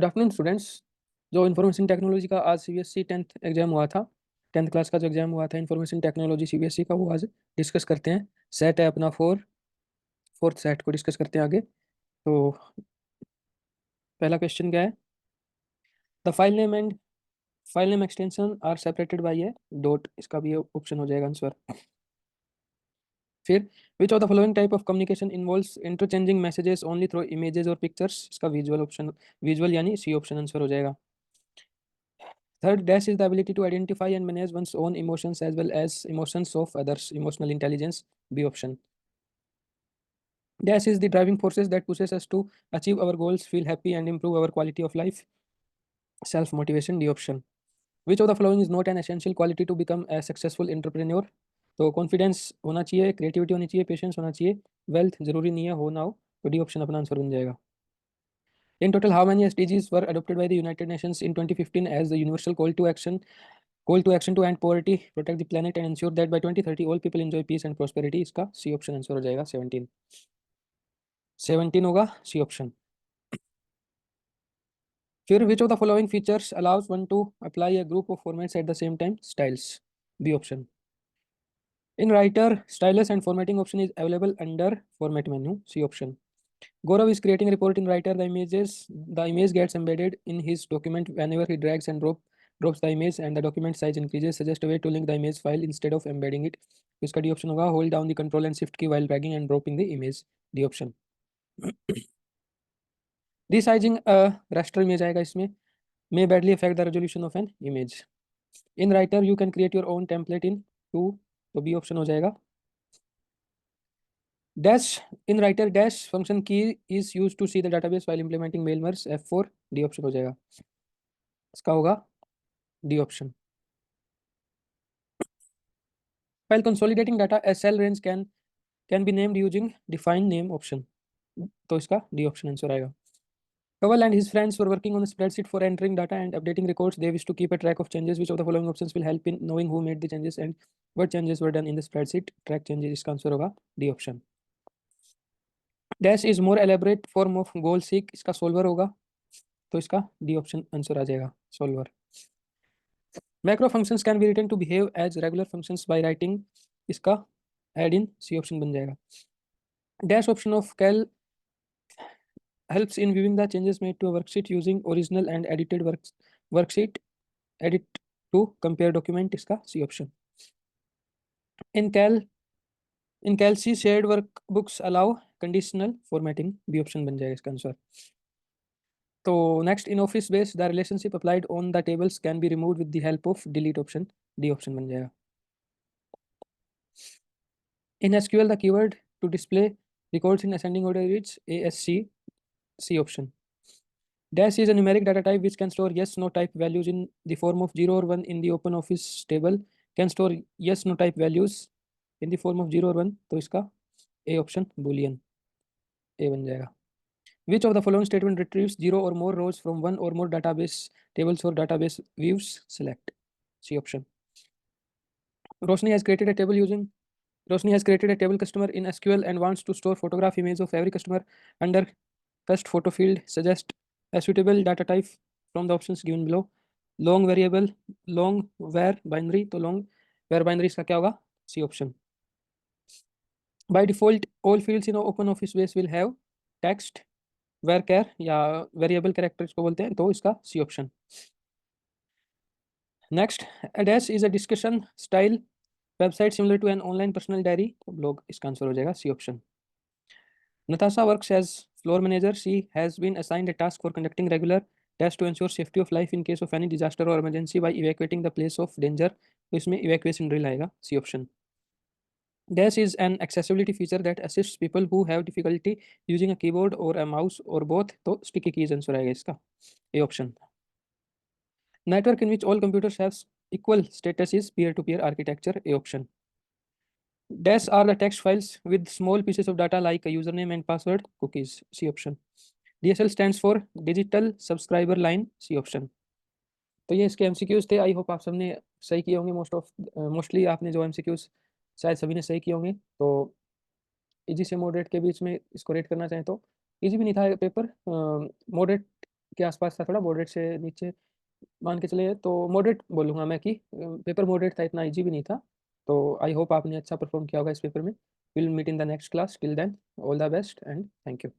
Good afternoon students. जो information technology का आज सीबीएसई 10th एग्जाम हुआ था, 10th क्लास का जो एग्जाम हुआ था इन्फॉर्मेशन टेक्नोलॉजी सीबीएसई का, वो आज डिस्कस करते हैं। सेट है अपना फोर्थ सेट को डिस्कस करते हैं आगे। तो पहला क्वेश्चन क्या है? The file name extension are separated by a dot, इसका भी ऑप्शन हो जाएगा आंसर। फिर which of the following type of communication involves interchanging messages only through images और पिक्चर्स, इसका विजुअल ऑप्शन, विजुअल यानी सी ऑप्शन आंसर हो जाएगा। Third, dash is the ability to identify and manage one's own emotions as well as emotions of others. Emotional intelligence, B option. Dash is the driving forces that pushes us to achieve our goals, feel happy, and improve our quality of life. Self motivation, D option. Which of the following is not an essential quality to become a successful entrepreneur? तो confidence होना चाहिए, creativity होनी चाहिए, patience होना चाहिए, wealth जरूरी नहीं है हो ना हो, तो डी ऑप्शन अपना आंसर बन जाएगा। In total, how many SDGs were adopted by the United Nations in 2015 as the universal call to action to end poverty, protect the planet, and ensure that by 2030 all people enjoy peace and prosperity? इसका C option answer हो जाएगा 17 होगा C option. फिर which of the following features allows one to apply a group of formats at the same time? Styles, B option. In writer, stylus and formatting option is available under format menu, C option. Gaurav is creating a report in Writer. The image gets embedded in his document whenever he drags and drops the image, and the document size increases. Suggest a way to link the image file instead of embedding it. तो इसका D option होगा, hold down the control and shift की while dragging and dropping the image, D option. Resizing a raster image आएगा इसमें, may badly affect the resolution of an image. In Writer, you can create your own template in 2, तो B option हो जाएगा। Dash in writer dash function key is used to see the database while implementing mail merge, F4, D option हो जाएगा। इसका होगा D option. While consolidating data, a cell range can be named using define name option, तो इसका D option answer आएगा। Kawal and his friends were working on a spreadsheet for entering data and updating records. They wish to keep a track of changes. Which of the following options will help in knowing who made the changes and what changes were done in the spreadsheet? Track changes, इसका answer होगा D option. Dash is more elaborate form of goal seek, इसका solver होगा, तो इसका D option answer आ जाएगा, solver। Macro functions can be written to behave as regular functions by writing, इसका add in, C option बन जाएगा। Dash option of cal helps in viewing the changes made to a worksheet using original and edited worksheet edit to compare document, इसका C option. In cal C shared workbooks allow conditional formatting, B option बन जाएगा इसका आंसर। तो next, in office base the relationship applied on the tables can be removed with the help of delete option, D option बन जाएगा। In SQL the keyword to display records in ascending order is ASC, C option. Dash is a numeric data type which can store yes no type values in the form of 0 or 1 in the open office table, can store yes no type values in the form of 0 or 1, तो इसका A option boolean, A बन जाएगा। Which of the following statement retrieves 0 or more rows from one or more database tables or database views? Select, C option. Roshni has created a table using Roshni has created a table customer in SQL and wants to store photograph image of every customer under cust photo field. Suggest a suitable data type from the options given below. Long variable, long var binary, तो long var binary इसका क्या होगा? C option. By default, all fields in open office space will have text, varchar या variable character इसको बोलते हैं, तो इसका C option. Next, a dash is a discussion style website similar to an online personal diary, तो blog इसका answer हो जाएगा C option. Natasha works as floor manager. She has been assigned a task for conducting regular tests to ensure safety of life in case of any disaster or emergency by evacuating the place of danger, तो इसमें evacuation drill आएगा, C option. Dash is an accessibility feature that assists people who have difficulty using a keyboard or a mouse or both, तो sticky keys answer आएगा इसका, A option. Network in which all computers have equal status is peer-to-peer architecture, A option. Dash are the text files with small pieces of data like a username and password, cookies, C option. DSL stands for digital subscriber line, C option. तो ये इसके MCQs थे। I hope आप सबने सही किए होंगे, mostly आपने जो एमसीक्यूज शायद सभी ने सही किए होंगे। तो इजी से मॉडरेट के बीच में इसको रेट करना चाहें तो इजी भी नहीं था पेपर, मॉडरेट के आसपास था, थोड़ा मॉडरेट से नीचे मान के चले तो मॉडरेट बोलूँगा मैं कि पेपर मॉडरेट था, इतना ईजी भी नहीं था। तो आई होप आपने अच्छा परफॉर्म किया होगा इस पेपर में। Will meet in the next class, till then all the best and thank you.